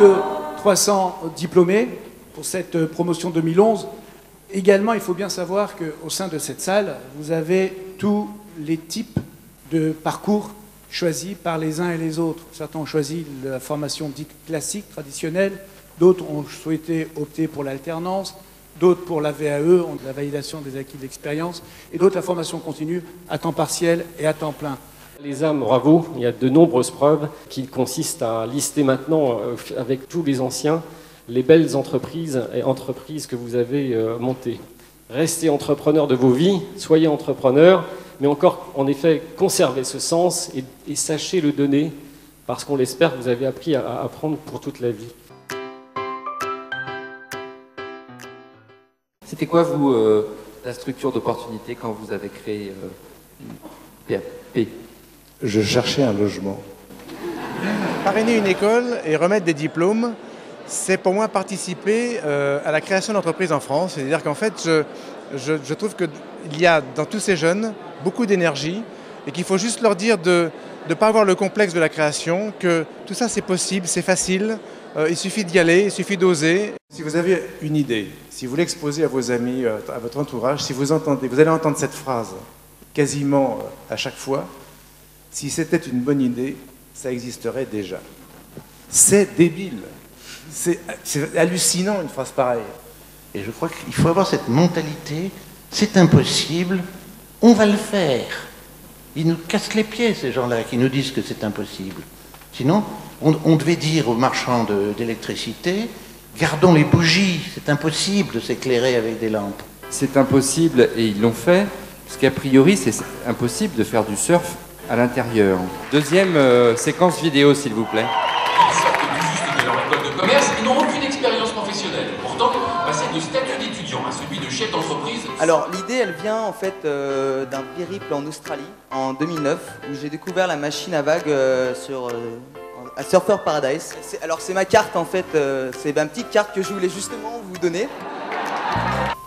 de 300 diplômés pour cette promotion 2011. Également, il faut bien savoir qu'au sein de cette salle, vous avez tous les types de parcours choisis par les uns et les autres. Certains ont choisi la formation dite classique, traditionnelle, d'autres ont souhaité opter pour l'alternance, d'autres pour la VAE, la validation des acquis de l'expérience, et d'autres la formation continue à temps partiel et à temps plein. Les âmes, bravo, il y a de nombreuses preuves qui consistent à lister maintenant, avec tous les anciens, les belles entreprises et entreprises que vous avez montées. Restez entrepreneurs de vos vies, soyez entrepreneurs, mais encore, en effet, conservez ce sens et sachez le donner, parce qu'on l'espère, vous avez appris à apprendre pour toute la vie. C'était quoi, vous, la structure d'opportunité quand vous avez créé PAP? Je cherchais un logement. Parrainer une école et remettre des diplômes, c'est pour moi participer à la création d'entreprises en France. C'est-à-dire qu'en fait, je trouve qu'il y a dans tous ces jeunes beaucoup d'énergie et qu'il faut juste leur dire de ne pas avoir le complexe de la création, que tout ça c'est possible, c'est facile, il suffit d'y aller, il suffit d'oser. Si vous avez une idée, si vous l'exposez à vos amis, à votre entourage, si vous allez entendre cette phrase quasiment à chaque fois, si c'était une bonne idée, ça existerait déjà. C'est débile. C'est hallucinant une phrase pareille. Et je crois qu'il faut avoir cette mentalité, c'est impossible, on va le faire. Ils nous cassent les pieds, ces gens-là, qui nous disent que c'est impossible. Sinon, on devait dire aux marchands d'électricité, gardons les bougies, c'est impossible de s'éclairer avec des lampes. C'est impossible, et ils l'ont fait, parce qu'a priori, c'est impossible de faire du surf à l'intérieur. Deuxième séquence vidéo, s'il vous plaît. Ils sortent tout juste de leur école de commerce et n'ont aucune expérience professionnelle. Pourtant, passer de statut d'étudiant à celui de chef d'entreprise... Alors l'idée, elle vient en fait d'un périple en Australie en 2009 où j'ai découvert la machine à vagues à Surfer Paradise. Alors c'est ma carte en fait, c'est ma petite carte que je voulais justement vous donner.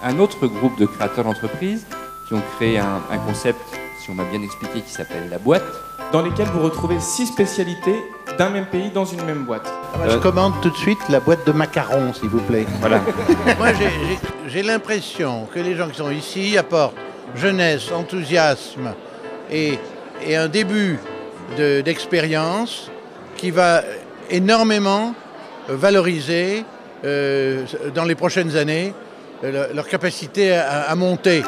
Un autre groupe de créateurs d'entreprises qui ont créé un concept, si on m'a bien expliqué, qui s'appelle la boîte. Dans lesquelles vous retrouvez 6 spécialités d'un même pays dans une même boîte. Je commande tout de suite la boîte de macarons, s'il vous plaît. Voilà. Moi, j'ai l'impression que les gens qui sont ici apportent jeunesse, enthousiasme et un début d'expérience qui va énormément valoriser dans les prochaines années leur capacité à monter.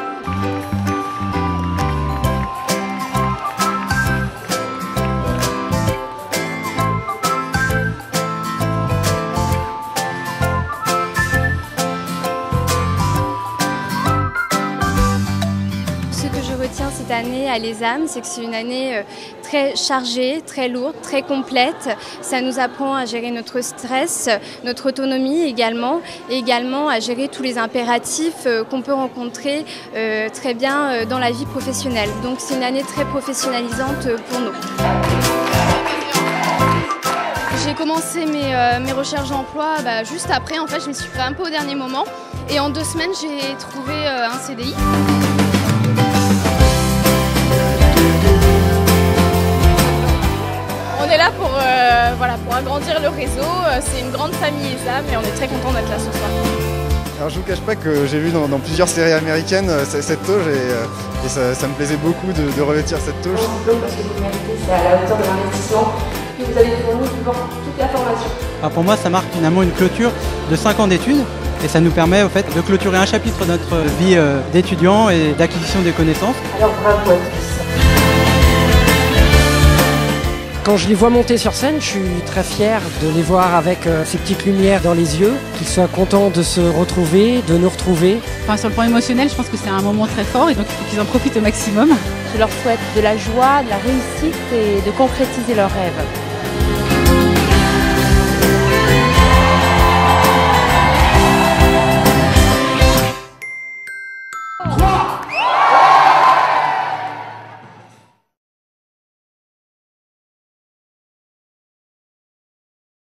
Cette année à l'ESAM, c'est que c'est une année très chargée, très lourde, très complète. Ça nous apprend à gérer notre stress, notre autonomie également, et également à gérer tous les impératifs qu'on peut rencontrer très bien dans la vie professionnelle. Donc c'est une année très professionnalisante pour nous. J'ai commencé mes recherches d'emploi juste après, en fait je me suis fait un peu au dernier moment et en 2 semaines j'ai trouvé un CDI. On est là pour agrandir le réseau, c'est une grande famille ESAM et on est très content d'être là ce soir. Alors je vous cache pas que j'ai vu dans plusieurs séries américaines cette toge et ça me plaisait beaucoup de revêtir cette toge. Parce que vous méritez, c'est à la hauteur de l'investissement que vous avez fourni durant toute la formation. Pour moi ça marque finalement une clôture de 5 ans d'études et ça nous permet au fait de clôturer un chapitre de notre vie d'étudiant et d'acquisition des connaissances. Alors bravo à tous. Quand je les vois monter sur scène, je suis très fier de les voir avec ces petites lumières dans les yeux, qu'ils soient contents de se retrouver, de nous retrouver. Sur le plan émotionnel, je pense que c'est un moment très fort et donc il faut qu'ils en profitent au maximum. Je leur souhaite de la joie, de la réussite et de concrétiser leurs rêves.